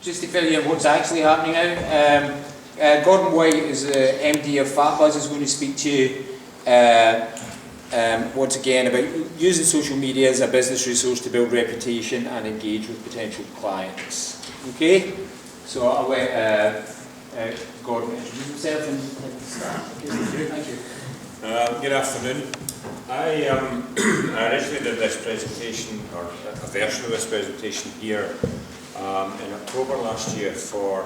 just to fill you in what's actually happening now, Gordon White is the MD of FatBuzz is going to speak to you once again about using social media as a business resource to build reputation and engage with potential clients. Okay, so I'll let Gordon introduce himself and start. Okay, thank you. Good afternoon. I originally did this presentation, or a version of this presentation here in October last year for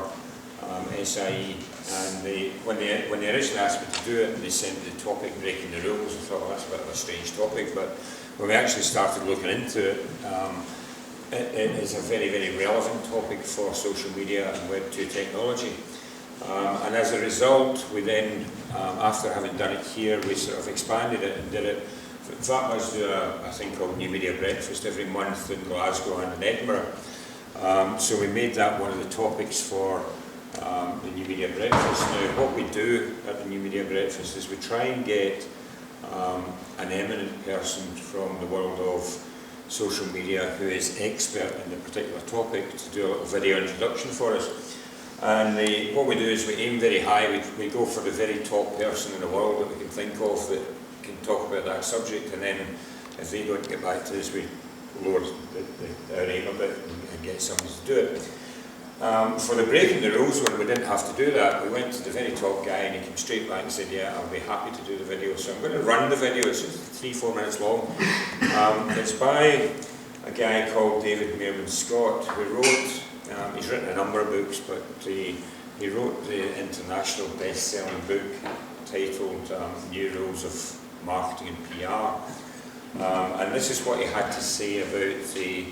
SIE, and when they originally asked me to do it, they sent the topic breaking the rules. I thought, well, that's a bit of a strange topic, but when we actually started looking into it, it is a very, very relevant topic for social media and Web 2 technology. And as a result, we then, after having done it here, we sort of expanded it and did it. FatBuzz do a thing called New Media Breakfast every month in Glasgow and in Edinburgh. So we made that one of the topics for the New Media Breakfast. Now, what we do at the New Media Breakfast is we try and get an eminent person from the world of social media who is expert in the particular topic to do a little video introduction for us. And what we do is we aim very high. We go for the very top person in the world that we can think of that can talk about that subject, and then if they don't get back to us, we lower our aim a bit and get somebody to do it. For the breaking the rules one, we didn't have to do that. We went to the very top guy and he came straight back and said, yeah, I'll be happy to do the video. So I'm going to run the video. It's just 3-4 minutes long. It's by a guy called David Meerman Scott, who wrote, he's written a number of books, but he wrote the international best-selling book titled New Rules of Marketing and PR. And this is what he had to say about the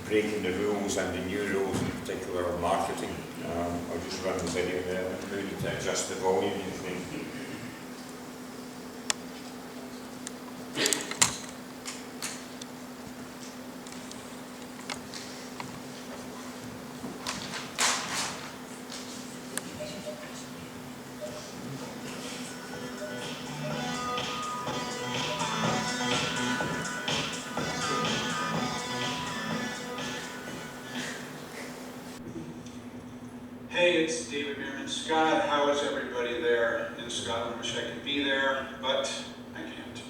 breaking the rules and the new rules in particular of marketing. I'll just run the video there. We need to adjust the volume, you think. Hey, it's David Meerman Scott. How is everybody there in Scotland? Wish I could be there, but I can't.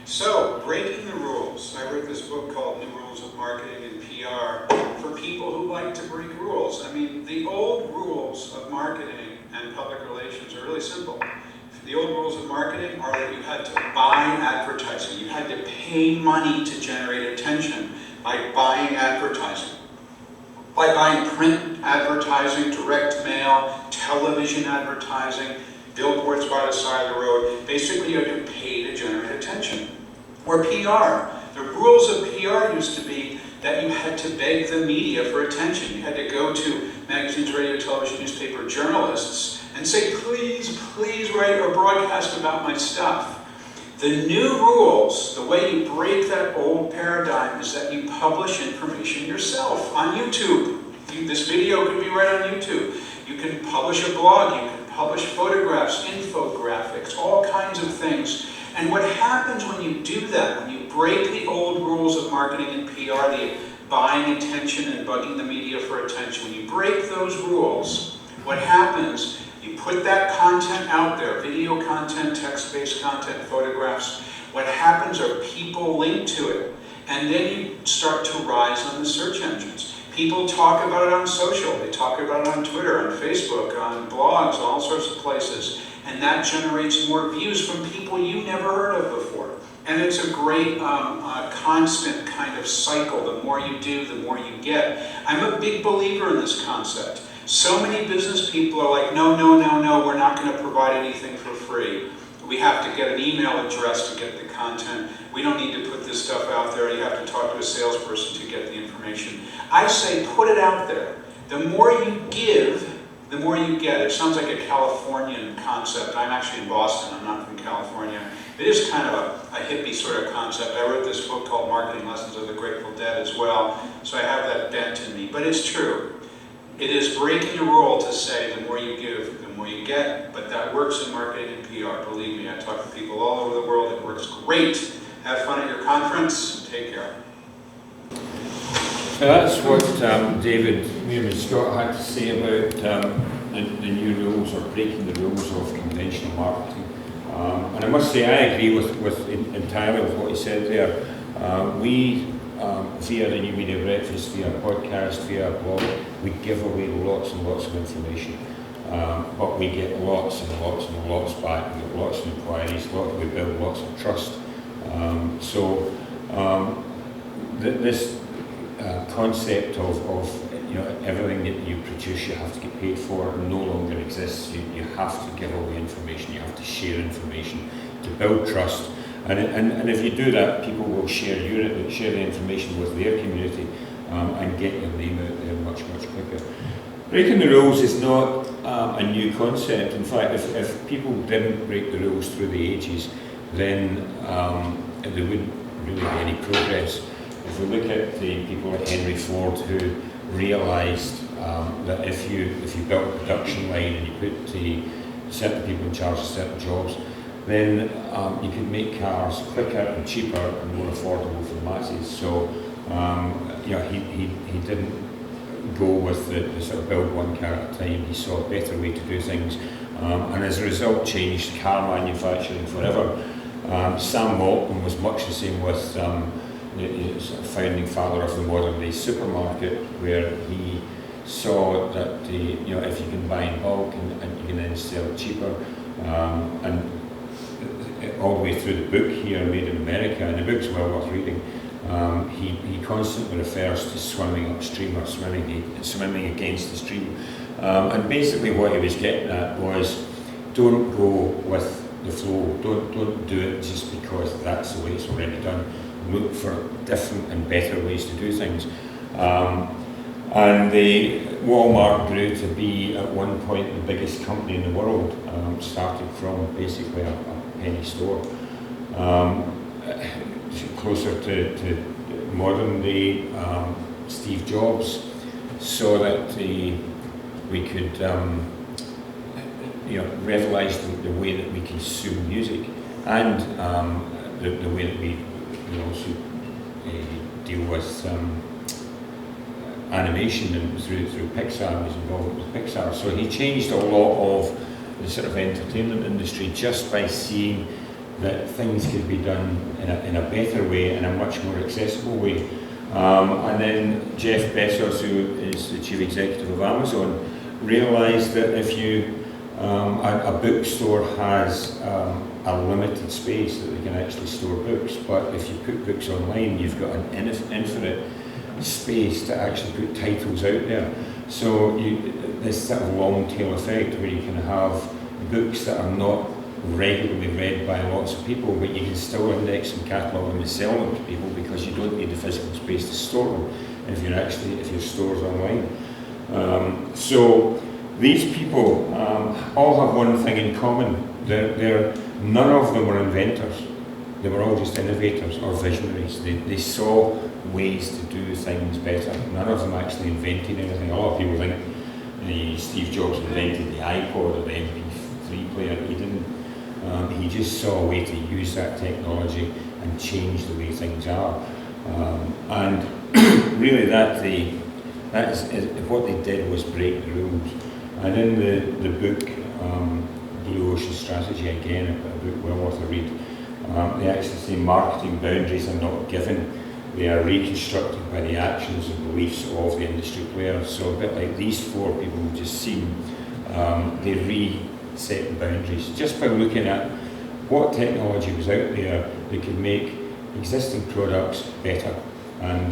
So, breaking the rules. I wrote this book called New Rules of Marketing and PR for people who like to break rules. I mean, the old rules of marketing and public relations are really simple. The old rules of marketing are that you had to buy advertising. You had to pay money to generate attention by buying advertising. By buying print advertising, direct mail, television advertising, billboards by the side of the road. Basically, you had to pay to generate attention. Or PR. The rules of PR used to be that you had to beg the media for attention. You had to go to magazines, radio, television, newspaper journalists and say, please, please write or broadcast about my stuff. The new rules, the way you break that old paradigm, is that you publish information yourself on YouTube. This video could be right on YouTube. You can publish a blog, you can publish photographs, infographics, all kinds of things. And what happens when you do that, when you break the old rules of marketing and PR, the buying attention and bugging the media for attention, when you break those rules, what happens, you put that content out there, video content, text-based content, photographs. What happens are people link to it, and then you start to rise on the search engines. People talk about it on social, they talk about it on Twitter, on Facebook, on blogs, all sorts of places, and that generates more views from people you never heard of before. And it's a great constant kind of cycle. The more you do, the more you get. I'm a big believer in this concept. So many business people are like, no, no, no, no, we're not going to provide anything for free. We have to get an email address to get the content. We don't need to put this stuff out there. You have to talk to a salesperson to get the information. I say put it out there. The more you give, the more you get. It sounds like a Californian concept. I'm actually in Boston. I'm not from California. It is kind of a hippie sort of concept. I wrote this book called Marketing Lessons of the Grateful Dead as well, so I have that bent in me. But it's true. It is breaking a rule to say the more you give, the more you get, but that works in marketing and PR. Believe me, I talk to people all over the world. It works great. Have fun at your conference. Take care. So that's what David Mearman Scott had to say about the new rules, or breaking the rules of conventional marketing. And I must say I agree entirely with what he said there. We, via the New Media Breakfast, via podcast, via blog, we give away lots and lots of information. But we get lots and lots and lots back. We get lots of inquiries, we build lots of trust. This concept of everything that you produce you have to get paid for no longer exists. You have to give away information, you have to share information to build trust. And if you do that, people will share the information with their community and get your name out there much, much quicker. Breaking the rules is not a new concept. In fact, if people didn't break the rules through the ages, then there wouldn't really be any progress. If we look at the people like Henry Ford, who realised that if you built a production line and you put certain people in charge of certain jobs, then you could make cars quicker and cheaper and more affordable for the masses. So he didn't go with the sort of build one car at a time. He saw a better way to do things, and as a result changed car manufacturing forever. Sam Walton was much the same with the sort of founding father of the modern day supermarket, where he saw that if you can buy in bulk and you can then sell it cheaper, and all the way through the book here, Made in America, and the book's well worth reading. He constantly refers to swimming upstream or swimming against the stream, and basically what he was getting at was, don't go with the flow. Don't do it just because that's the way it's already done. Look for different and better ways to do things. And the Walmart grew to be at one point the biggest company in the world, started from basically a penny store. Closer to modern day, Steve Jobs saw that we could revolutionise the way that we consume music, and the way that we also deal with animation, and through Pixar. He was involved with Pixar, so he changed a lot of the sort of entertainment industry just by seeing that things could be done in a better way, in a much more accessible way. And then Jeff Bezos, who is the chief executive of Amazon, realised that if a bookstore has a limited space that they can actually store books, but if you put books online, you've got an infinite space to actually put titles out there. So this sort of long tail effect where you can have books that are not regularly read by lots of people, but you can still index and catalogue them and sell them to people because you don't need the physical space to store them if your store's online. So these people all have one thing in common. None of them were inventors. They were all just innovators or visionaries. They saw ways to do things better. None of them actually invented anything. A lot of people think Steve Jobs invented the iPod or the MP3 player. He didn't. He just saw a way to use that technology and change the way things are. And really that is what they did was break the rules. And in the book, Blue Ocean Strategy, again, a book well worth a read, they actually say marketing boundaries are not given, they are reconstructed by the actions and beliefs of the industry players. So a bit like these four people we've just seen, they reset the boundaries just by looking at what technology was out there that could make existing products better. And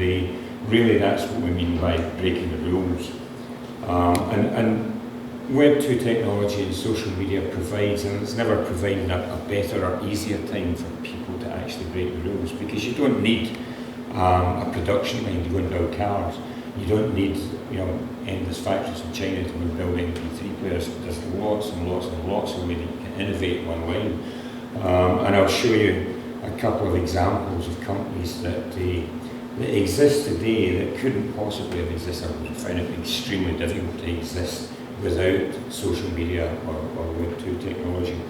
really that's what we mean by breaking the rules. And Web 2 technology and social media provides, and it's never provided a better or easier time for people to actually break the rules, because you don't need a production line to go and build cars. You don't need endless factories in China to go and build MP3 players. There's lots and lots and lots of ways that you can innovate online. And I'll show you a couple of examples of companies that exist today that couldn't possibly have existed. I find it extremely difficult to exist without social media or Web 2 technology.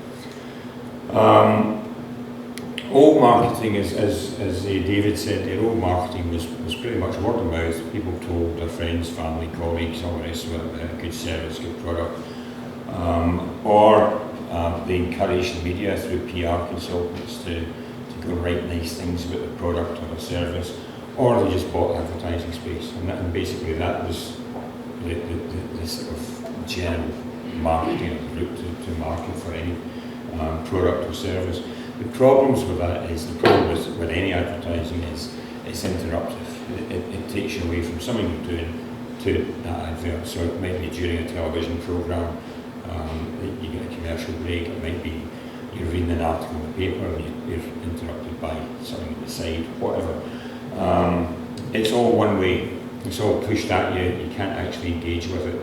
Old marketing, as David said, their old marketing was pretty much word of mouth. People told their friends, family, colleagues, all the rest of it, good service, good product. Or they encouraged the media through PR consultants to go write nice things about the product or the service, or they just bought advertising space. And basically that was the sort of general marketing route to market for any product or service. The problems with that is, the problem with any advertising is it's interruptive. It takes you away from something you're doing to that advert. So it might be during a television programme, you get a commercial break. It might be you're reading an article in the paper and you're interrupted by something at the side, whatever. It's all one way. It's all pushed at you. You can't actually engage with it.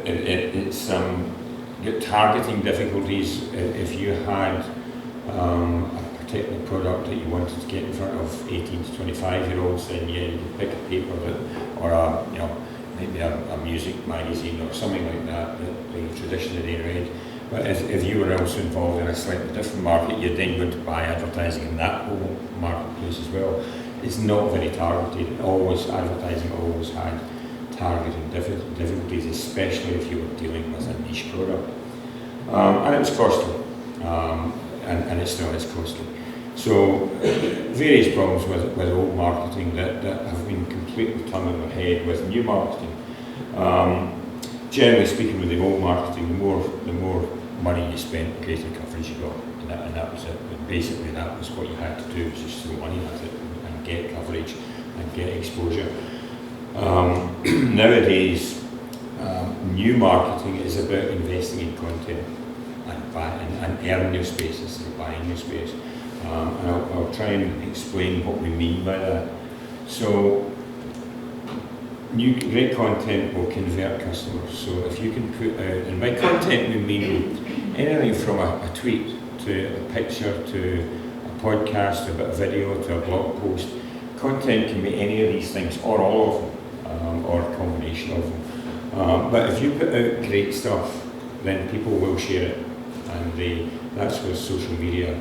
It's get targeting difficulties. If you had a particular product that you wanted to get in front of 18 to 25-year-olds, then yeah, you could pick a paper or maybe a music magazine or something like that they traditionally read. But if you were also involved in a slightly different market, you're then going to buy advertising in that whole marketplace as well. It's not very targeted. Advertising always had targeting difficulties, especially if you were dealing with a niche product. And it was costly, and it still is costly. So various problems with old marketing that have been completely turned on their head with new marketing. Generally speaking, with the old marketing, the more money you spent, the greater coverage you got, and that was it. But basically that was what you had to do, was just throw money at it and get coverage and get exposure. Nowadays, new marketing is about investing in content and earning your space instead of buying your space. And I'll try and explain what we mean by that. So, great content will convert customers. So if you can put out, and by content we mean anything from a tweet to a picture to a podcast, to a bit of video, to a blog post. Content can be any of these things, or all of them, or a combination of them. But if you put out great stuff, then people will share it, and that's where social media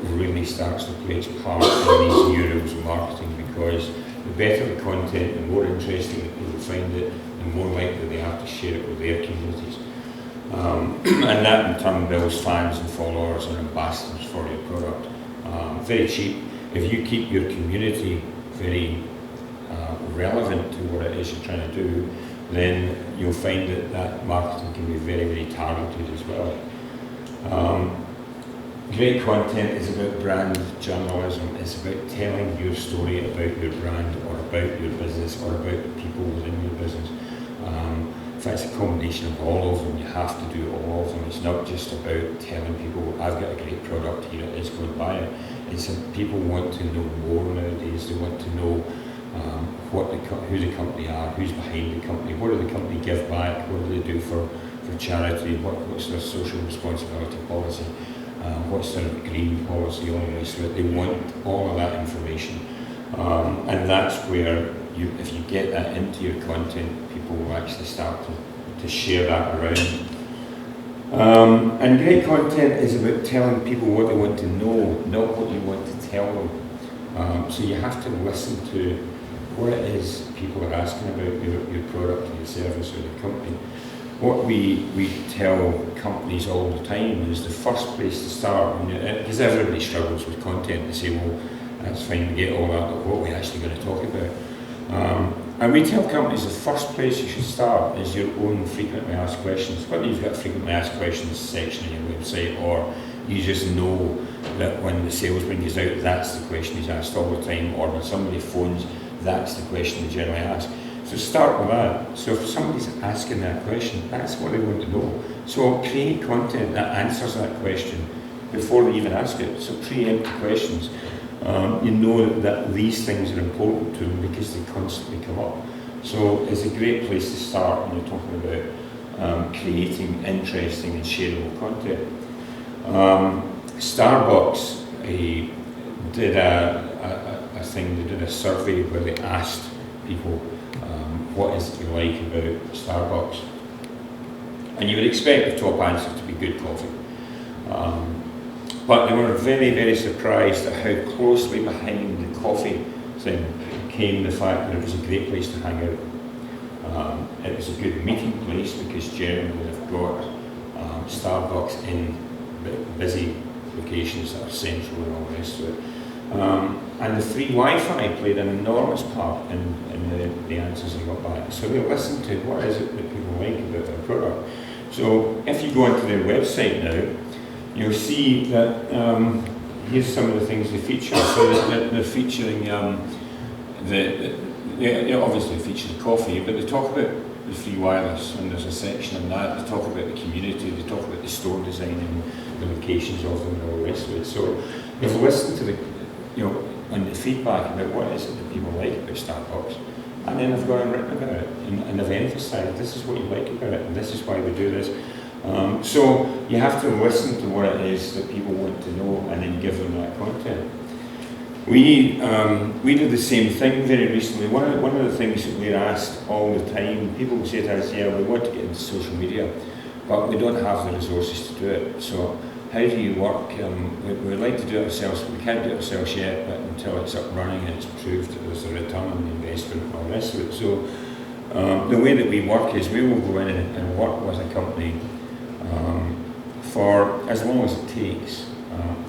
really starts to play its part in these new rules of marketing, because the better the content, the more interesting that people find it, the more likely they have to share it with their communities. And that in turn builds fans and followers and ambassadors for your product. Very cheap. If you keep your community very relevant to what it is you're trying to do, then you'll find that marketing can be very, very targeted as well. Great content is about brand journalism. It's about telling your story about your brand, or about your business, or about the people within your business. In fact, it's a combination of all of them. You have to do all of them. It's not just about telling people, I've got a great product, here it is, go and buy it. It's people want to know more nowadays. They want to know who the company are, who's behind the company, what do the company give back, what do they do for charity, what's their social responsibility policy, what's their green policy, all the rest of it. They want all of that information. And that's where, if you get that into your content, people will actually start to share that around. And great content is about telling people what they want to know, not what you want to tell them. So you have to listen to what it is people are asking about your product or your service or your company. What we tell companies all the time is the first place to start, because everybody struggles with content. They say, well, that's fine, we get all that, but what are we actually going to talk about? And we tell companies the first place you should start is your own frequently asked questions. Whether you've got a frequently asked questions section on your website, or you just know that when the salesman goes out, that's the question he's asked all the time, or when somebody phones, that's the question they generally ask. So start with that. So if somebody's asking that question, that's what they want to know. So create content that answers that question before they even ask it. So preempt questions. You know that these things are important to them because they constantly come up. So it's a great place to start when you're talking about creating interesting and shareable content. Starbucks did a thing, they did a survey where they asked people what is it you like about Starbucks. And you would expect the top answer to be good coffee. but they were very, very surprised at how closely behind the coffee thing came the fact that it was a great place to hang out. It was a good meeting place because generally they've got Starbucks in busy locations that are central and all the rest of it. And the free Wi-Fi played an enormous part in the answers I got back. So we listened to what is it that people like about their product. So if you go onto their website now, you'll see that here's some of the things they feature. So they're featuring they obviously feature the coffee, but they talk about the free wireless, and there's a section on that. They talk about the community, they talk about the store design and the locations of them and all the rest of it. So they've listened to the, and the feedback about what is it that people like about Starbucks, and then they've gone and written about it, and they've emphasised this is what you like about it, and this is why we do this. So you have to listen to what it is that people want to know, and then give them that content. We did the same thing very recently. One of the things that we're asked all the time, people say to us, yeah, we want to get into social media, but we don't have the resources to do it. So how do you work? We'd like to do it ourselves, but we can't do it ourselves yet, but until it's up running and it's proved that there's a return on the investment and all the rest of it. So the way that we work is we will go in and work with a company for as long as it takes.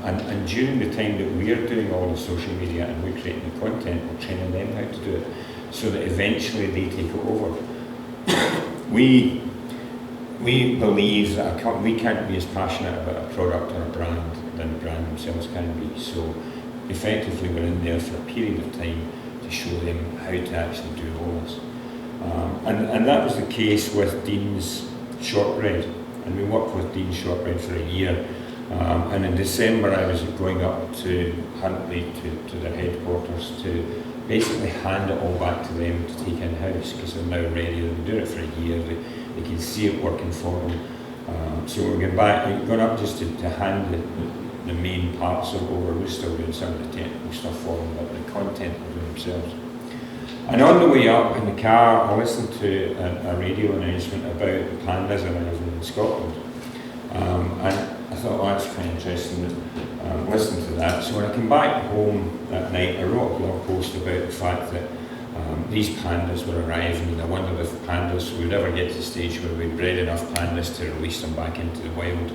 And during the time that we're doing all the social media and we're creating the content, we're training them how to do it, so that eventually they take it over. We believe that we can't be as passionate about a product or a brand than the brand themselves can be. So effectively we're in there for a period of time to show them how to actually do all this. And that was the case with Dean's Shortbread. And we worked with Dean's Shortbread for a year. And in December I was going up to Huntley, to their headquarters, to basically hand it all back to them to take in-house, because they're now ready. They've been doing it for a year, they can see it working for them. So we're going up just to hand the main parts over. We're still doing some of the technical stuff for them, but the content will do themselves. And on the way up in the car, I listened to a radio announcement about the pandas arriving in Scotland. And I thought, oh, that's quite interesting, listen to that. So when I came back home that night, I wrote a blog post about the fact that these pandas were arriving, and I wondered if pandas would ever get to the stage where we bred enough pandas to release them back into the wild,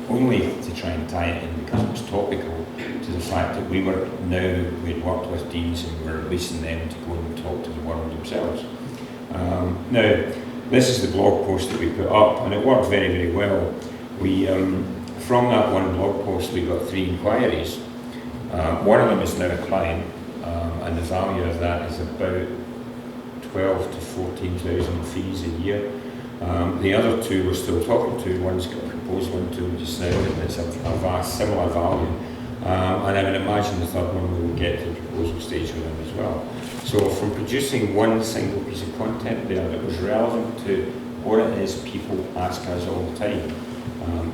only to try and tie it in, because it was topical to the fact that we'd worked with Deans and we were releasing them to go and talk to the world themselves. Now, this is the blog post that we put up, and it worked very, very well. We, from that one blog post, we got 3 inquiries. One of them is now a client, and the value of that is about 12 to 14,000 fees a year. The other 2 we're still talking to. One's got a proposal into just now, and it's a vast similar value. And I would imagine the third one we will get to the proposal stage with them as well. So from producing one single piece of content there that was relevant to what it is people ask us all the time,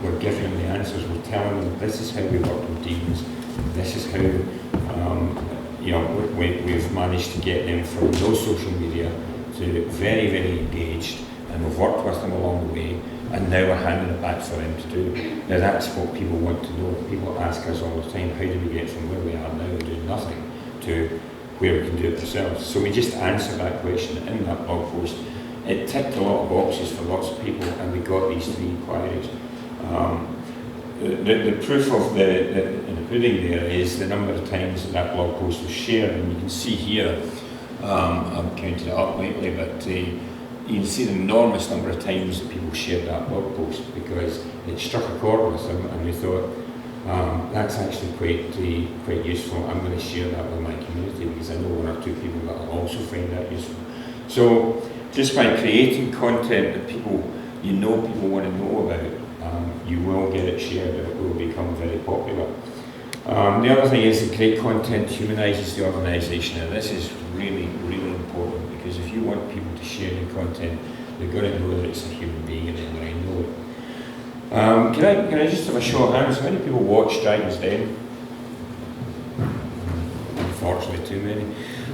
we're giving them the answers. We're telling them this is how we work with Deans. This is how we've managed to get them from no social media to very, very engaged, and we've worked with them along the way, and now we're handing it back for them to do. Now that's what people want to know. People ask us all the time, how do we get from where we are now doing nothing to where we can do it ourselves? So we just answered that question in that blog post. It ticked a lot of boxes for lots of people, and we got these 3 inquiries. The proof of in the pudding there is the number of times that blog post was shared, and you can see here, I'm counting it up lately, but you can see the enormous number of times that people shared that blog post, because it struck a chord with them, and we thought, that's actually quite useful. I'm going to share that with my community, because I know 1 or 2 people that will also find that useful. So just by creating content that people want to know about, you will get it shared, and it will become very popular. The other thing is that great content humanises the organisation, and this is really, really important, because if you want people to share your content, they've got to know that it's a human being and they're going to know it. Can I just have a show of hands? How many people watch Dragon's Den? Unfortunately, too many.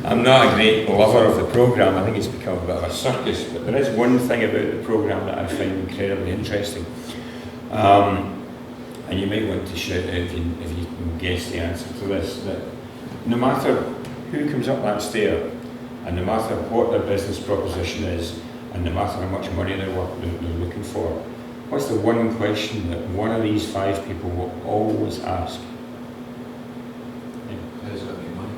I'm not a great lover of the programme. I think it's become a bit of a circus, but there is one thing about the programme that I find incredibly interesting. and you might want to shout out if you can guess the answer to this, that no matter who comes up that stair, and no matter what their business proposition is, and no matter how much money they're looking for, what's the one question that one of these 5 people will always ask? How's it going to make money?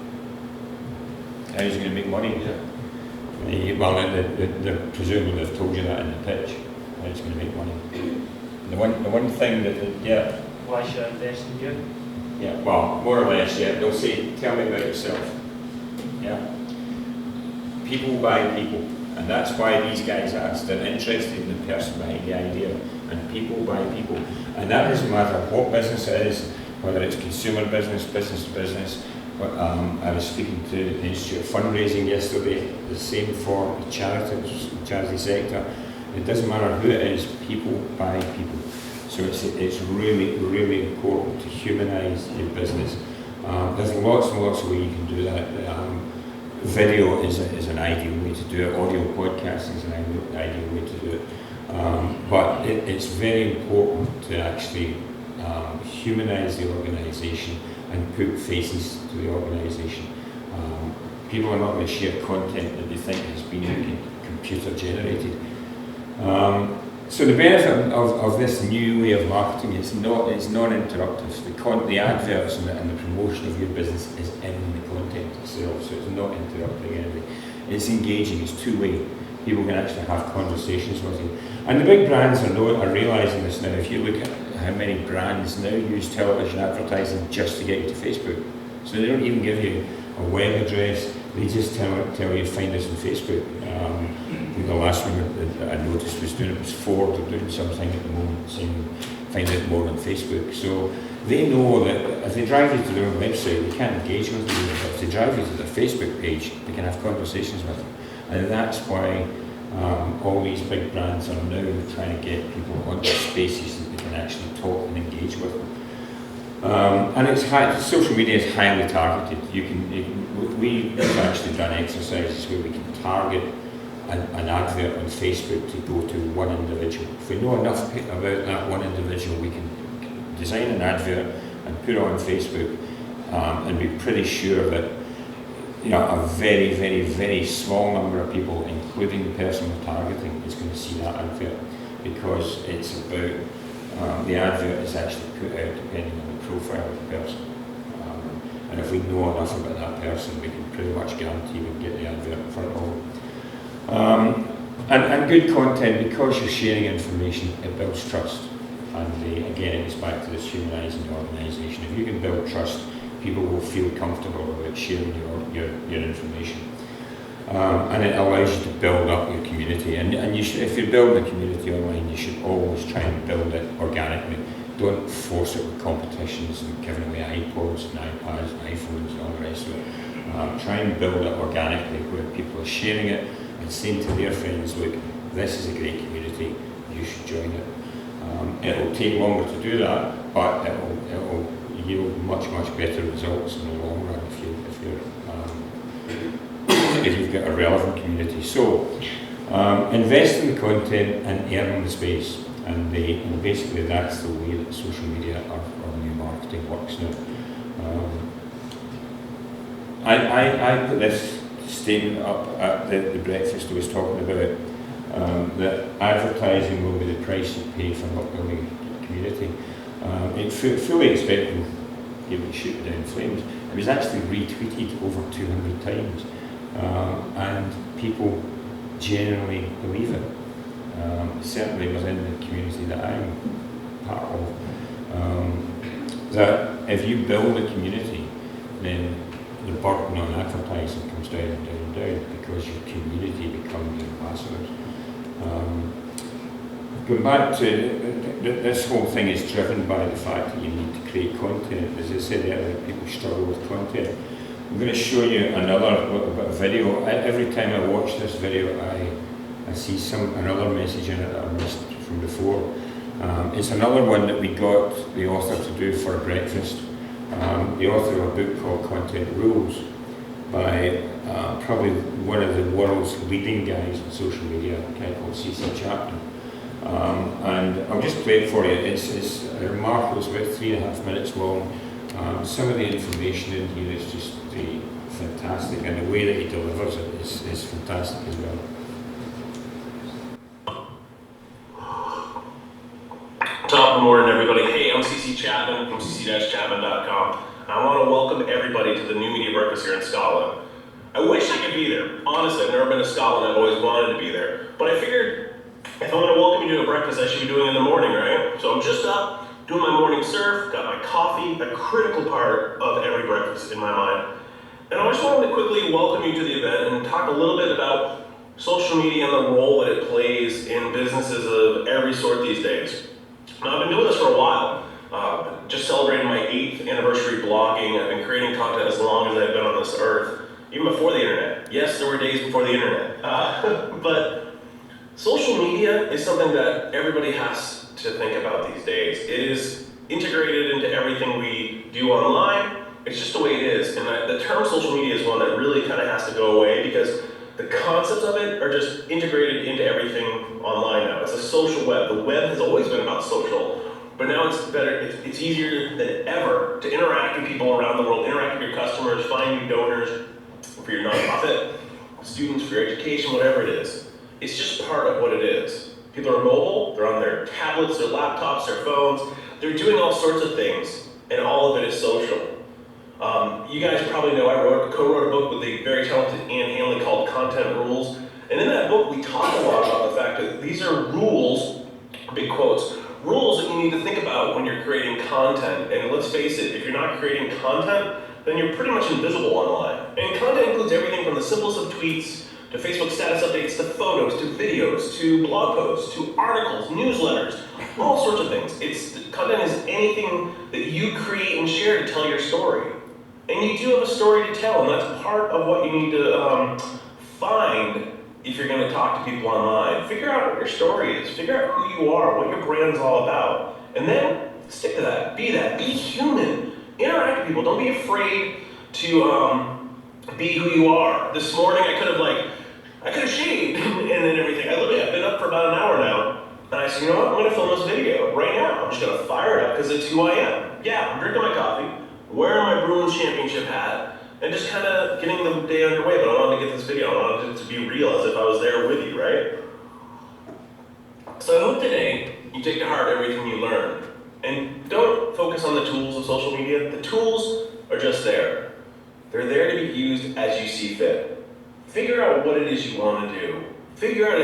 How's he going to make money? Yeah. Well, they're presumably they've told you that in the pitch. How he's going to make money. The one thing that yeah. Why should I invest in you? Yeah. Well, more or less. Yeah. They'll say, "Tell me about yourself." Yeah. People buy people, and that's why these guys ask. They're interested in the person behind the idea, and people buy people, and that doesn't matter what business it is, whether it's consumer business, business to business. I was speaking to the Institute of Fundraising yesterday, the same for the charity sector. It doesn't matter who it is, people buy people. So it's really, really important to humanise your business. There's lots and lots of ways you can do that. Video is an ideal way to do it, audio podcasting is an ideal way to do it. But it's very important to actually humanise the organisation and put faces to the organisation. People are not going to share content that they think has been computer generated. So the benefit of this new way of marketing is non-interruptive. The adverts and the promotion of your business is in the content itself, so it's not interrupting anything. It's engaging, it's two-way. People can actually have conversations with you. And the big brands are realising this now. If you look at how many brands now use television advertising just to get you to Facebook. So they don't even give you a web address, they just tell you find us on Facebook. I think the last one that I noticed was Ford are doing something at the moment saying find out more on Facebook. So they know that if they drive you to their website, they can't engage with you, but if they drive you to their Facebook page, they can have conversations with them. And that's why all these big brands are now trying to get people onto spaces that they can actually talk and engage with them. And social media is highly targeted. We've actually done exercises where we can target an advert on Facebook to go to one individual. If we know enough about that one individual, we can design an advert and put it on Facebook and be pretty sure that a very, very, very small number of people, including the person we're targeting, is going to see that advert, because it's about the advert is actually put out depending on the profile of the person. And if we know enough about that person, we can pretty much guarantee we can get the advert in front of them. And good content, because you're sharing information, it builds trust. And again, it's back to this humanising the organisation. If you can build trust, people will feel comfortable about sharing your information. And it allows you to build up your community. And if you're building a community online, you should always try and build it organically. Don't force it with competitions and giving away iPods and iPads and iPhones and all the rest of it. Try and build it organically, where people are sharing it and saying to their friends, look, this is a great community, you should join it. It'll take longer to do that, but it'll yield much, much better results in the long run if you've got a relevant community. So, invest in the content and earn the space. And basically that's the way that social media or new marketing works now. I put this statement up at the breakfast I was talking about, that advertising will be the price you pay for not building a community. Fully expecting people to shoot down in flames. It was actually retweeted over 200 times, and people generally believe it. Certainly within the community that I'm part of, that if you build a community, then the burden on advertising comes down and down and down, because your community becomes the ambassadors. Going back to this whole thing is driven by the fact that you need to create content. As I said earlier, people struggle with content. I'm going to show you another little bit of video. Every time I watch this video, I see another message in it that I missed from before. It's another one that we got the author to do for a breakfast. The author of a book called Content Rules, by probably one of the world's leading guys on social media, a guy called C.C. Chapman. And I'll just play it for you. It's remarkable. It's about 3.5 minutes long. Some of the information in here is just fantastic, and the way that he delivers it is fantastic as well. Top of the morning, everybody. Hey, I'm CC Chapman from cc-chapman.com. I want to welcome everybody to the New Media Breakfast here in Scotland. I wish I could be there. Honestly, I've never been to Scotland. I've always wanted to be there. But I figured if I'm going to welcome you to a breakfast, I should be doing it in the morning, right? So I'm just up, doing my morning surf, got my coffee, a critical part of every breakfast in my mind. And I just wanted to quickly welcome you to the event and talk a little bit about social media and the role that it plays in businesses of every sort these days. Now, I've been doing this for a while. Just celebrating my 8th anniversary blogging. I've been creating content as long as I've been on this earth, even before the internet. Yes, there were days before the internet. But social media is something that everybody has to think about these days. It is integrated into everything we do online. It's just the way it is. And the term social media is one that really kind of has to go away because the concepts of it are just integrated into everything online now. It's a social web. The web has always been about social, but now it's better. It's easier than ever to interact with people around the world, interact with your customers, find new donors for your nonprofit, students, for your education, whatever it is. It's just part of what it is. People are mobile, they're on their tablets, their laptops, their phones, they're doing all sorts of things, and all of it is social. You guys probably know I co-wrote a book with the very talented Anne Hanley called Content Rules. And in that book, we talk a lot about the fact that these are rules, big quotes, rules that you need to think about when you're creating content. And let's face it, if you're not creating content, then you're pretty much invisible online. And content includes everything from the simplest of tweets, to Facebook status updates, to photos, to videos, to blog posts, to articles, newsletters, all sorts of things. Content is anything that you create and share to tell your story. And you do have a story to tell, and that's part of what you need to find if you're going to talk to people online. Figure out what your story is. Figure out who you are, what your brand's all about. And then stick to that. Be human. Interact with people. Don't be afraid to be who you are. This morning I could have shaved and then everything. I've been up for about an hour now. And I said, you know what, I'm going to film this video right now. I'm just going to fire it up because it's who I am. Yeah, I'm drinking my coffee, wearing my Bruins championship hat, and just kind of getting the day underway. But I wanted to get this video. I wanted it to be real, as if I was there with you, right? So I hope today you take to heart everything you learn. And don't focus on the tools of social media. The tools are just there. They're there to be used as you see fit. Figure out what it is you want to do. Figure out,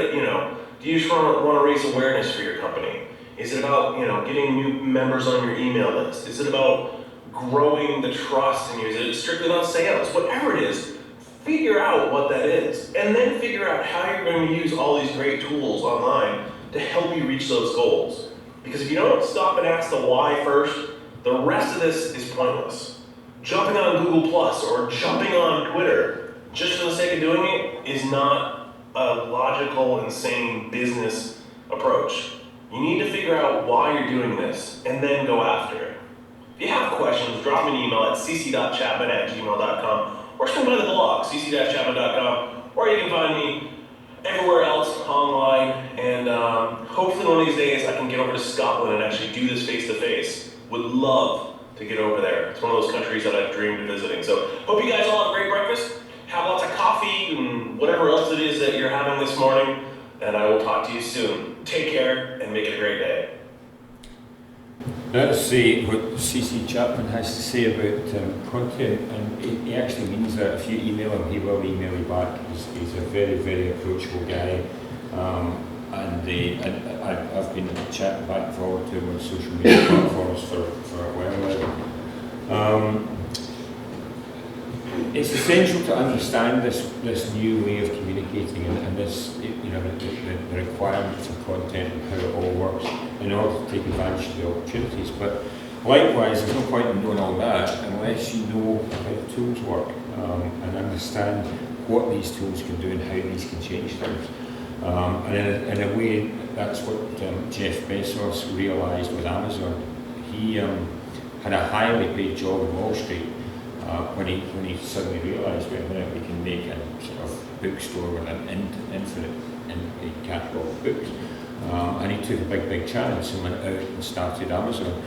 do you just want to raise awareness for your company? Is it about, getting new members on your email list? Is it about growing the trust in you? Is it strictly about sales? Whatever it is, figure out what that is. And then figure out how you're going to use all these great tools online to help you reach those goals. Because if you don't stop and ask the why first, the rest of this is pointless. Jumping on Google Plus or jumping on Twitter just for the sake of doing it is not a logical, insane business approach. You need to figure out why you're doing this and then go after it. If you have questions, drop me an email at cc.chapman@gmail.com or swing by the blog, cc-chapman.com, or you can find me everywhere else online, and hopefully one of these days I can get over to Scotland and actually do this face-to-face. Would love to get over there. It's one of those countries that I've dreamed of visiting. So hope you guys all have a great breakfast, have lots of coffee and whatever else it is that you're having this morning, and I will talk to you soon. Take care and make it a great day. Let's see what CC Chapman has to say about content, and he actually means that if you email him, he will email you back. He's a very, very approachable guy, and I've been chatting back and forward to him on social media platforms for a while now. It's essential to understand this new way of communicating and this, the requirements of content and how it all works in order to take advantage of the opportunities. But likewise, there's no point in knowing all that unless you know how the tools work and understand what these tools can do and how these can change things. And in a way, that's what Jeff Bezos realised with Amazon. He had a highly paid job in Wall Street. When he suddenly realised, wait a minute, we can make a sort of bookstore with an infinite catalogue of books. And he took a big chance and went out and started Amazon.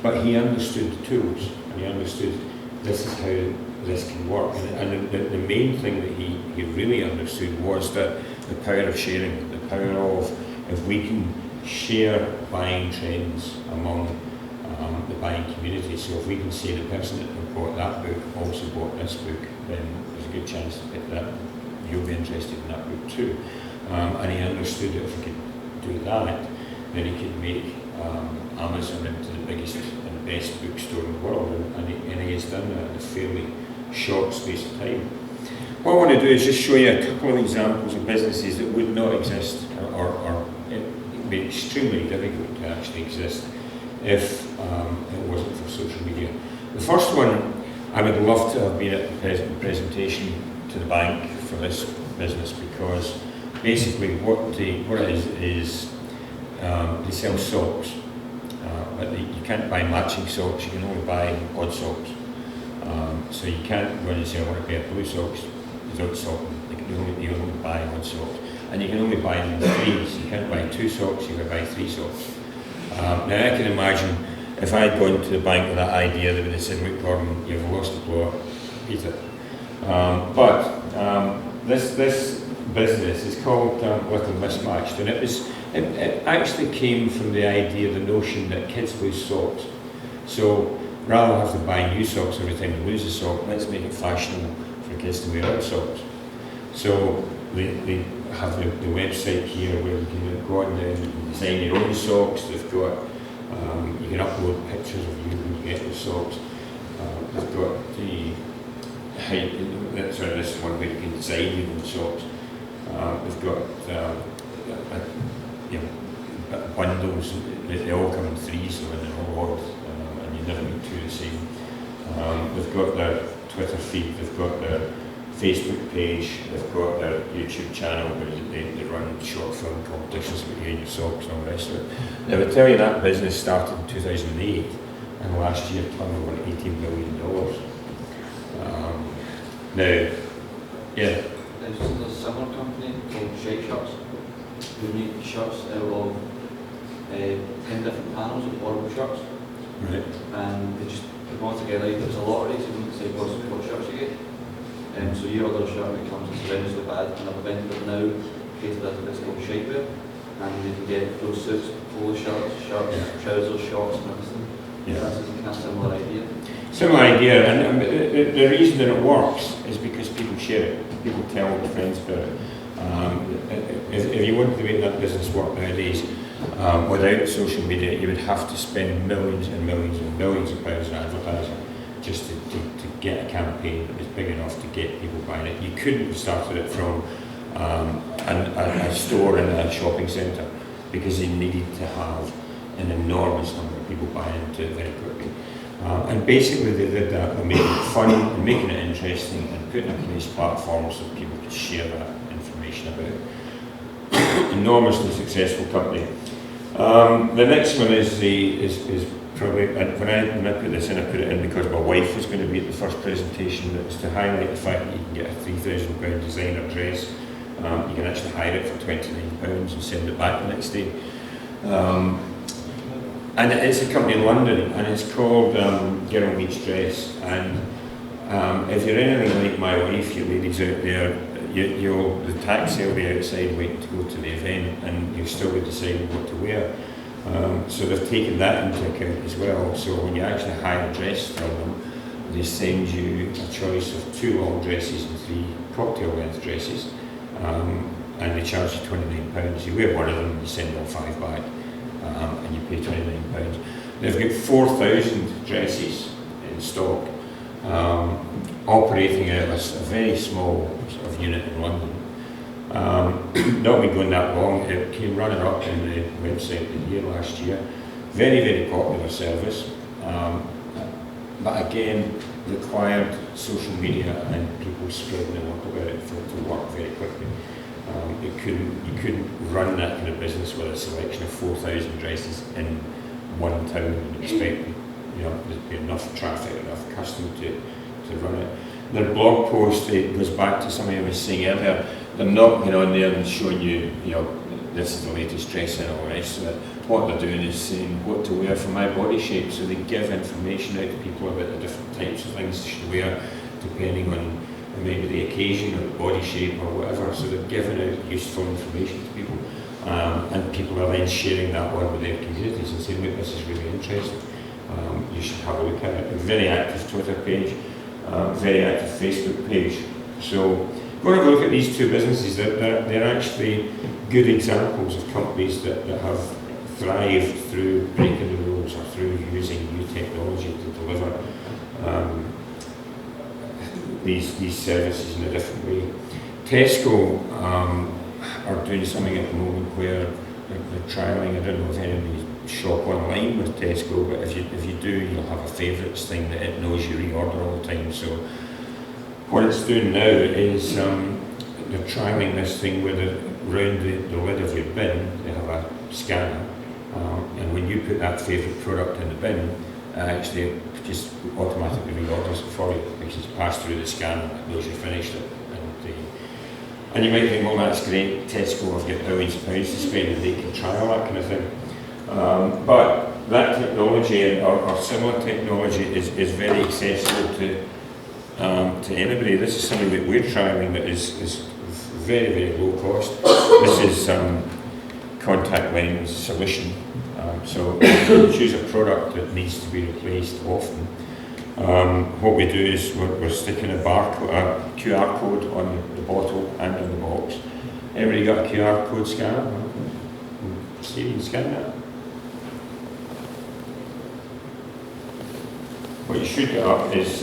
But he understood the tools, and he understood this is how this can work. And the main thing that he really understood was that the power of sharing, the power of, if we can share buying trends among the buying community. So if we can say the person that bought that book also bought this book, then there's a good chance that you'll be interested in that book too. And he understood that if he could do that, then he could make Amazon into the biggest and best bookstore in the world, and he has done that in a fairly short space of time. What I want to do is just show you a couple of examples of businesses that would not exist, or it would be extremely difficult to actually exist if it wasn't for social media. The first one, I would love to have been at the presentation to the bank for this business, because basically what it is they sell socks, but you can't buy matching socks, you can only buy odd socks. So you can't go and say, I want a pair of blue socks, without sock. You only buy odd socks. And you can only buy them in threes. You can't buy 2 socks, you can buy 3 socks. Now I can imagine if I had gone to the bank with that idea, they would have said, look Gordon, you've lost the plot, eat it. This business is called Little Mismatched, and it actually came from the idea, the notion that kids lose socks. So rather than have to buy new socks every time you lose a sock, let's make it fashionable for kids to wear old socks. So they have the website here where you can go on there and design your own socks. They've got, you can upload pictures of you when you get the socks. They've got the height, sorry, this is one where you can design your own socks. They've got bundles, they all come in 3s, so they're all odd, and you never get 2 the same. They've got their Twitter feed, they've got their Facebook page, they've got their YouTube channel where they run short film competitions with you and your socks and all the rest of it. Now, I tell you, that business started in 2008, and last year turned over $18 million. Now, yeah. There's a similar company called Shake Shots who make shirts out of 10 different panels of horrible shirts. Right. And they just put them all together. There's a lottery, so you can say what shirts you get. So your other shirt becomes horrendously bad, and I've invented now created this called shapewear, and you can get those suits, polo shirts, trousers, shorts, and everything. Yeah. That's a kind of similar idea. Similar idea, and the reason that it works is because people share it, people tell their friends about it. If you want to make that business work nowadays, without social media, you would have to spend millions and millions and millions of pounds on advertising just to get a campaign that was big enough to get people buying it. You couldn't have started it from a store in a shopping centre, because you needed to have an enormous number of people buying into it very quickly. And basically they did that by making it fun and making it interesting and putting in place platforms so people could share that information about it. Enormously successful company. The next one is probably, and when I put this in, I put it in because my wife was going to be at the first presentation. It was to highlight the fact that you can get a £3,000 designer dress. You can actually hire it for £29 and send it back the next day. And it's a company in London, and it's called Girl Meets Dress. And if you're anything like my wife, you ladies out there, the taxi will be outside waiting to go to the event, and you'll still be deciding what to wear. So they've taken that into account as well. So when you actually hire a dress from them, they send you a choice of 2 long dresses and 3 cocktail length dresses, and they charge you £29. You wear one of them, you send all 5 back. And you pay £29. They've got 4,000 dresses in stock, operating out of a very small sort of unit in London. Not been going that long. It came running up in the website the year last year. Very, very popular service, but again required social media and people spreading the word about it for it to work very quickly. You couldn't run that kind of business with a selection of 4,000 dresses in one town and expect, there'd be enough traffic, enough custom to run it. Their blog post, it goes back to something I was saying earlier. They're not going on there and showing you, this is the latest dress and all the rest of it. What they're doing is saying what to wear for my body shape, so they give information out to people about the different types of things they should wear, depending on maybe the occasion or the body shape or whatever. So they're giving out useful information to people, and people are then sharing that on with their communities and saying, look, this is really interesting. You should have a look at it. A very active Twitter page, very active Facebook page. So go and have a look at these two businesses. They're actually good examples of companies that have thrived through breaking the rules or through using new technology to deliver these services in a different way. Tesco are doing something at the moment where they're trialling, I don't know if anybody shop online with Tesco, but if you do, you'll have a favourites thing that it knows you reorder all the time. So what it's doing now is they're trialling this thing where around the lid of your bin they have a scanner, and when you put that favourite product in the bin, it actually just automatically reorders it for you because it's passed through the scanner, it knows you finished it. And you might think, well, that's great, Tesco have got billions of pounds to spend and they can trial that kind of thing. But that technology or similar technology is very accessible to anybody. This is something that we're trialling that is very, very low cost. This is contact lens solution. So if you choose a product that needs to be replaced often, what we do is we're sticking a QR code on the bottle and on the box. Everybody got a QR code scanner? See, you can scan that. What you should get up is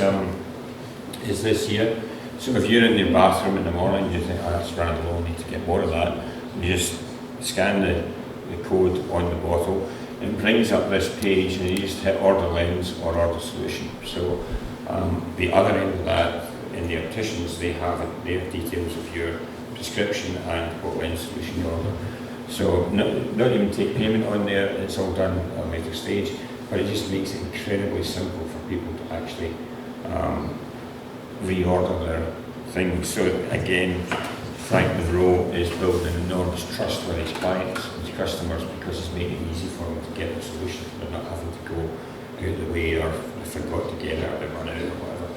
this here. So if you're in your bathroom in the morning, you think, oh, that's grand low, I need to get more of that. You just scan the code on the bottle. It brings up this page and you just hit order lens or order solution. So the other end of that, in the opticians, they have details of your prescription and what lens solution you order. So not even take payment on there, it's all done at a later stage, but it just makes it incredibly simple for people to actually reorder their things. So again, Frank Monroe is building enormous trust with his clients, his customers, because it's making it easy for them to get the solution. They're not having to go out the way, or they forgot to get it, or they run out, or whatever.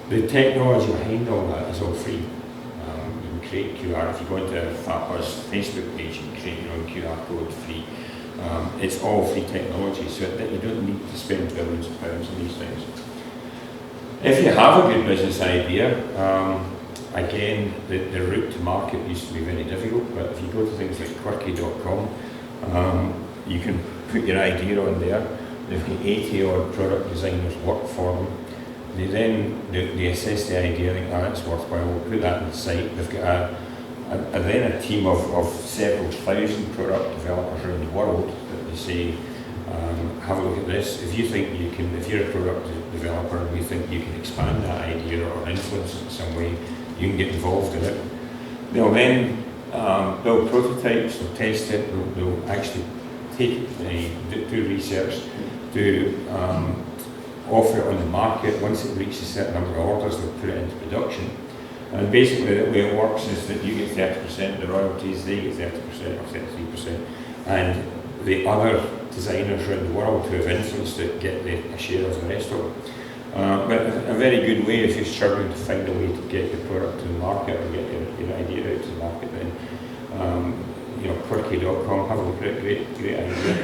The technology behind all that is all free. You can create QR. If you go into FAPA's Facebook page, you can create your own QR code free. It's all free technology, so that you don't need to spend billions of pounds on these things. If you have a good business idea, again, the route to market used to be very difficult, but if you go to things like quirky.com, you can put your idea on there. They've got 80 odd product designers work for them. They assess the idea and think, oh, that's worthwhile, we'll put that on the site. They've got then a team of several thousand product developers around the world that they say, have a look at this. If you think you can, if you're a product developer and we think you can expand that idea or influence it in some way, you can get involved in it. They'll then build prototypes, they'll test it, they'll actually take it, do research, offer it on the market. Once it reaches a certain number of orders, they'll put it into production. And basically the way it works is that you get 30% of the royalties, they get 30% or 33%, and the other designers around the world who have influenced it get a share of the rest of it. But a very good way if you're struggling to find a way to get your product to the market or get your idea out to the market, then quirky.com, have a look at it, great idea.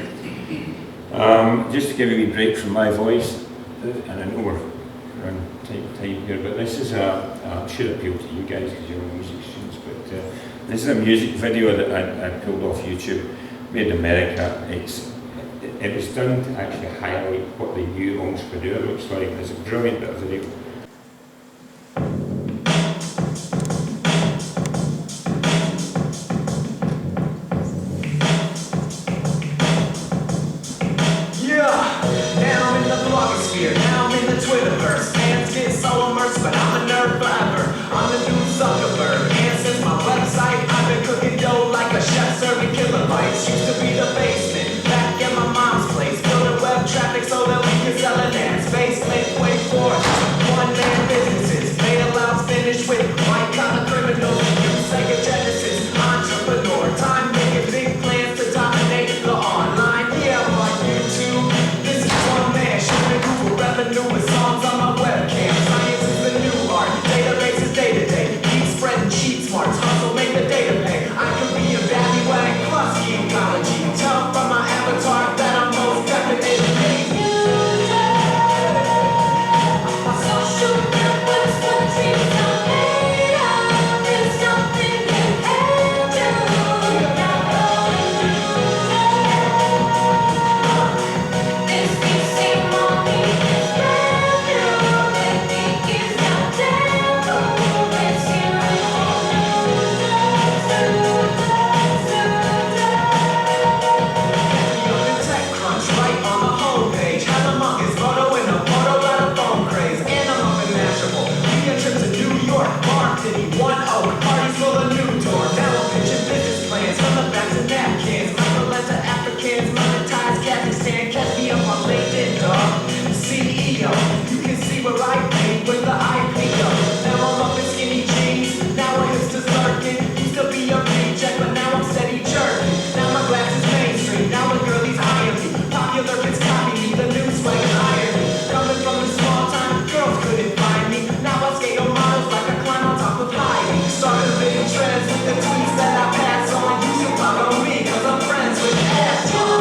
Just to give you a wee break from my voice, and I know we're on time here, but this is should appeal to you guys because you're all music students, but this is a music video that I pulled off YouTube, made in America. It was done to actually highlight what the new entrepreneur looks like. It's a brilliant bit of video. Traffic so that we can sell an ad. Space link, wait for it. store. Mark City, 1-0, parties full of new door. Now I'm pitching business plans from the back to napkins. Microlens to Africans, monetize Kazakhstan. Catch me up on LinkedIn, dog. CEO, you can see where I paid with the IPO. Now I'm up in skinny jeans, now I'm hipsters lurking. Used to be a paycheck, but now I'm steady jerking. Now my glass is mainstream, now the girlies hire me. Popular kids copy me, the new swag is irony. Coming from the small time, girls couldn't find me. Now I skate on models like I climb on top of Heidi. Started fitting trends with the tweets that I pass on. You should follow me, cause I'm friends with Aston.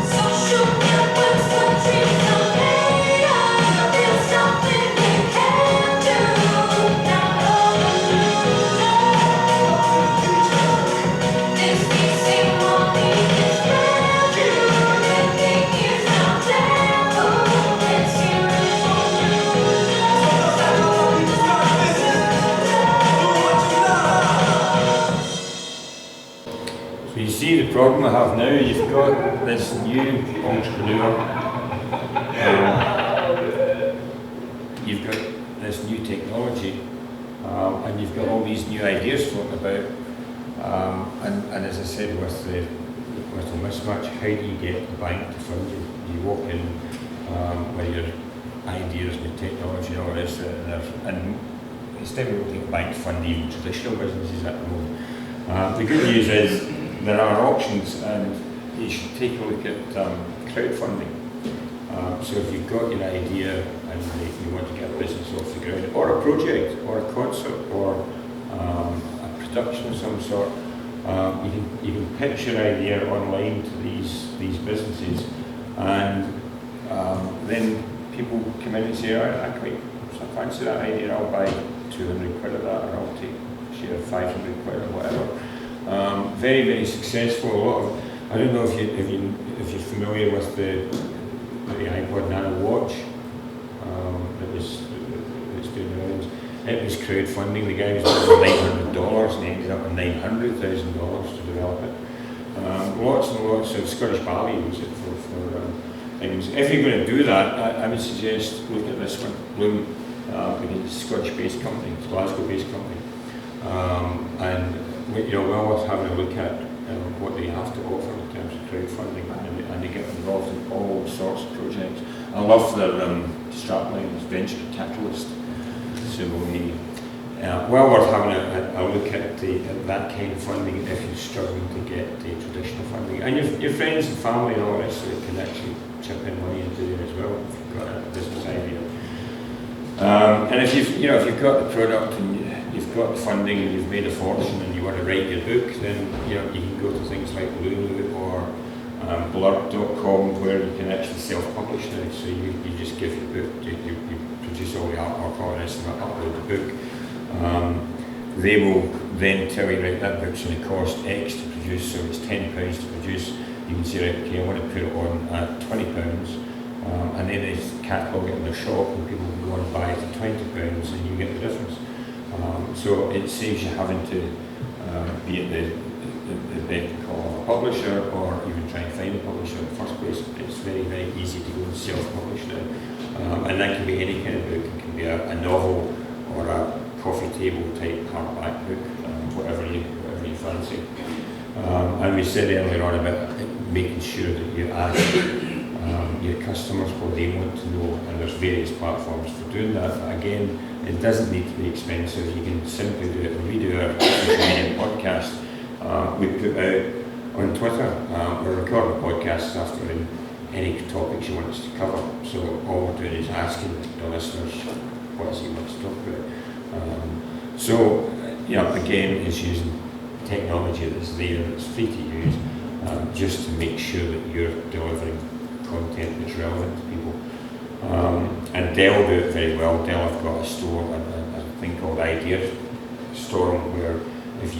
Social networks, countries, some AI. There's something we can do. Now this easy money is brand new. Everything is now taboo. Let's hear it from So you see the problem I have now, you've got this new entrepreneur, you've got this new technology, and you've got all these new ideas floating about, and as I said with the mismatch, how do you get the bank to fund you? You walk in with your ideas and your technology and all this, and it's difficult to get the bank to fund even traditional businesses at the moment. The good news is there are options, and you should take a look at crowdfunding. So if you've got your idea and you want to get a business off the ground, or a project, or a concert, or a production of some sort, you can pitch your idea online to these businesses, and then people come in and say, I fancy that idea, I'll buy 200 quid of that, or I'll take a share of 500 quid or whatever. Very, very successful. A lot of, I don't know if you're familiar with the iPod Nano watch that's doing the rounds. It was crowdfunding. The guy was doing $900 and he ended up with $900,000 to develop it. Lots and lots of Scottish Ballet use it for things. If you're going to do that, I would suggest look at this one, Bloom, because it's a Scottish-based company, it's a Glasgow-based company, and well worth having a look at what they have to offer in terms of crowdfunding, and they get involved in all sorts of projects. I love their strapline as venture catalyst. So well worth having a look at that kind of funding if you're struggling to get the traditional funding. And your friends and family and all this that can actually chip in money into it as well if you've got a business idea. And if you've got the product and you've got the funding and you've made a fortune and you want to write your book, then you can go to things like Lulu or blurb.com where you can actually self-publish now. So you just give your book, you produce all the artwork, all this, and upload the book. They will then tell you, right, that book's going to cost X to produce, so it's £10 to produce. You can say, right, okay, I want to put it on at £20. And then they catalogue it in their shop and people can go and buy it at £20 and you get the difference. So it saves you having to be at the beck and call of a publisher or even try and find a publisher in the first place. It's very, very easy to go and self-publish now. And that can be any kind of book. It can be a novel or a coffee table type hardback book, whatever you fancy. And we said earlier on about making sure that you ask your customers what they want to know, and there's various platforms for doing that. But again, it doesn't need to be expensive. You can simply do it. When we do our social media podcast, we put out on Twitter. We're recording podcasts after any topics you want us to cover. So all we're doing is asking the listeners what he wants to talk about. So again, it's using technology that's there, that's free to use, just to make sure that you're delivering content that's relevant to people. And Dell do it very well. Dell have got a store, a thing called Idea Store, where if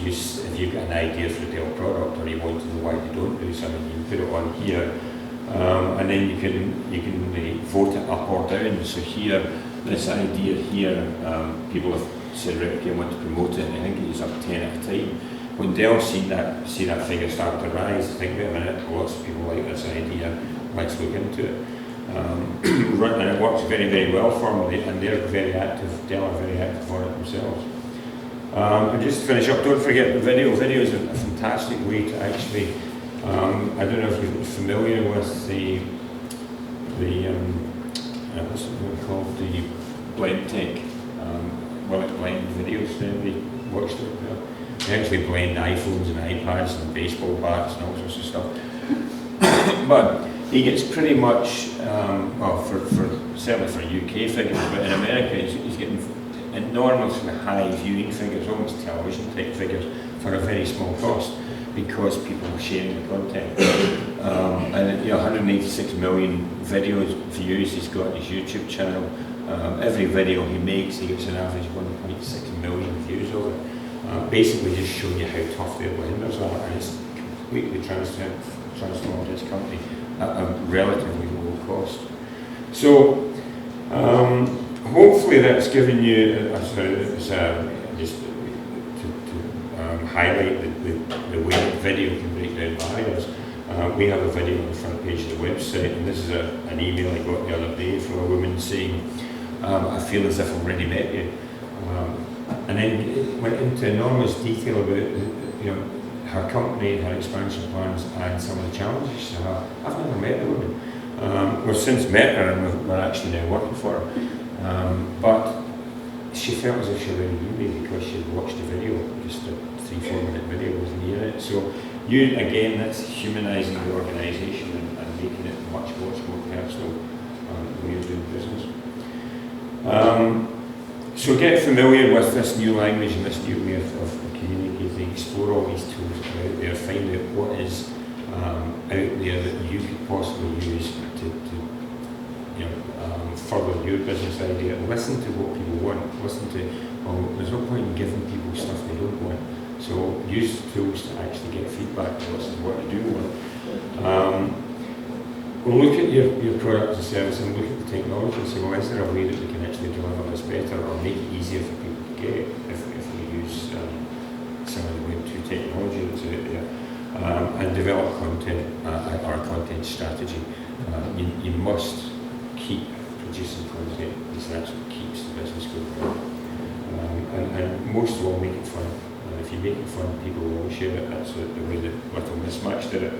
you've got an idea for a Dell product or you want to know why they don't do something, you can put it on here, and then you can vote it up or down. So here, this idea here, people have said, right, okay, I want to promote it, and I think it's up 10 at a time. When Dell see that figure start to rise, I think, wait a minute, lots of people like this idea, let's look into it. and it works very, very well for them, and they're very active, Tailor are very active on it themselves. And just to finish up, don't forget the video. Video is a fantastic way to actually, I don't know if you're familiar with the what's it called, the blend tech, well, it blend videos, then they watch them. They actually blend iPhones and iPads and baseball bats and all sorts of stuff. But he gets pretty much, well, certainly for UK figures, but in America he's getting enormous high viewing figures, almost television type figures, for a very small cost, because people are sharing the content. And 186 million videos views he's got on his YouTube channel. Every video he makes, he gets an average 1.6 million views over it. Basically just showing you how tough their blenders are, and it's completely transformed his company at a relatively low cost. So hopefully that's given you just to highlight the way that video can break down barriers. We have a video on the front page of the website, and this is an email I got the other day from a woman saying, I feel as if I've already met you. And then it went into enormous detail about her company, her expansion plans, and some of the challenges she had. I've never met the woman. We've since met her, and we're actually now working for her. But she felt as if she already knew me because she had watched the video, just a 3-4 minute video was near it. So again, that's humanising the organisation and making it much more personal way of doing business. So get familiar with this new language and this new way of communicating, explore all these tools that are out there, find out what is out there that you could possibly use to further your business idea. Listen to what people want, there's no point in giving people stuff they don't want. So use tools to actually get feedback to this is what you do want. Look at your product and service and look at the technology and say, well, is there a way that we can actually deliver this better or make it easier for people to get if we use some of the Web 2 technology that's out there, and develop content or a content strategy. You must keep producing content because that's what keeps the business going. And most of all, make it fun. If you make it fun, people will share it. That's the way that Little Mismatch did it.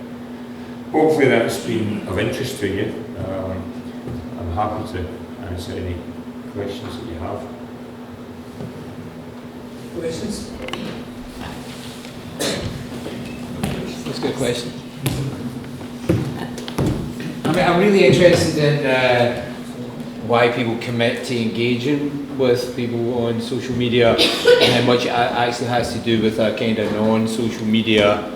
Hopefully that's been of interest to you. I'm happy to answer any questions that you have. Questions? That's a good question. I'm really interested in why people commit to engaging with people on social media and how much it actually has to do with a kind of non-social media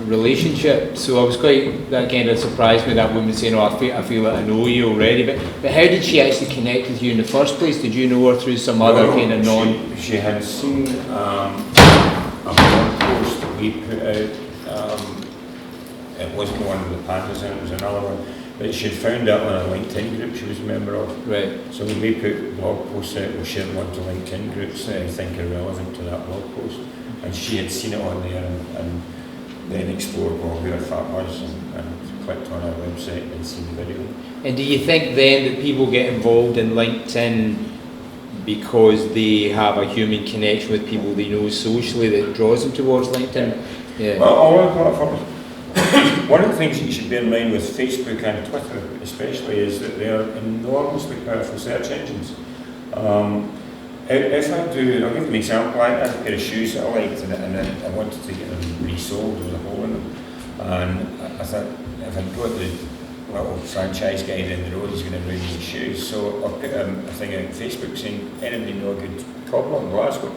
relationship. So that kind of surprised me, that woman saying, I feel that I know you already, but how did she actually connect with you in the first place? Did you know her through some other kind of She had seen a blog post that we put out. It wasn't one with the pandas in it, it was another one. But she'd found out on a LinkedIn group she was a member of. Right. So when we put blog posts out, we shared one to LinkedIn groups that I think are relevant to that blog post. And she had seen it on there and then explored who our fat was and clicked on our website and seen the video. And do you think then that people get involved in LinkedIn because they have a human connection with people they know socially that draws them towards LinkedIn? Yeah. Well, all our platforms. One of the things that you should bear in mind with Facebook and Twitter especially is that they are enormously powerful search engines. If I do, I'll give you an example, I had a pair of shoes that I liked and then I wanted to get them resold with a hole in them. And I thought, if I go to the little franchise guy down the road, he's going to bring me the shoes. So I put a thing out on Facebook saying, anybody know a good cobbler in Glasgow?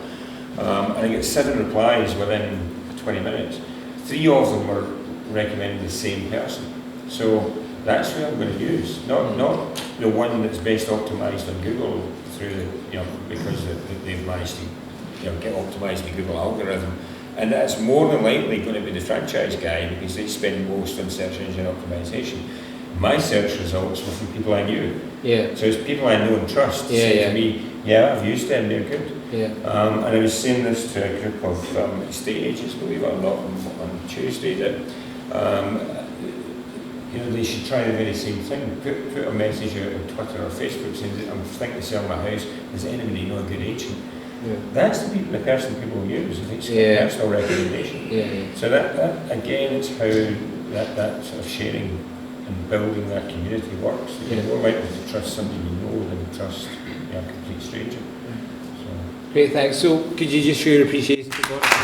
And I get 7 replies within 20 minutes. 3 of them were recommending the same person. So that's what I'm going to use, not the one that's best optimised on Google through because they've managed to get optimised in the Google algorithm. And that's more than likely going to be the franchise guy because they spend most on search engine optimisation. My search results were from people I knew. Yeah. So it's people I know and trust say to me, yeah, I've used them, they're good. Yeah. And I was saying this to a group of estate agents, believe it or not, on Tuesday, that they should try the very same thing. Put a message out on Twitter or Facebook saying that I'm thinking of selling my house. Does anybody know a good agent? Yeah. That's the person people use. It's Yeah. personal recommendation. Yeah. So that again, it's how that sort of sharing and building that community works. You're more likely to trust somebody you know than trust a complete stranger. So. Great, thanks. So could you just show your appreciation to God?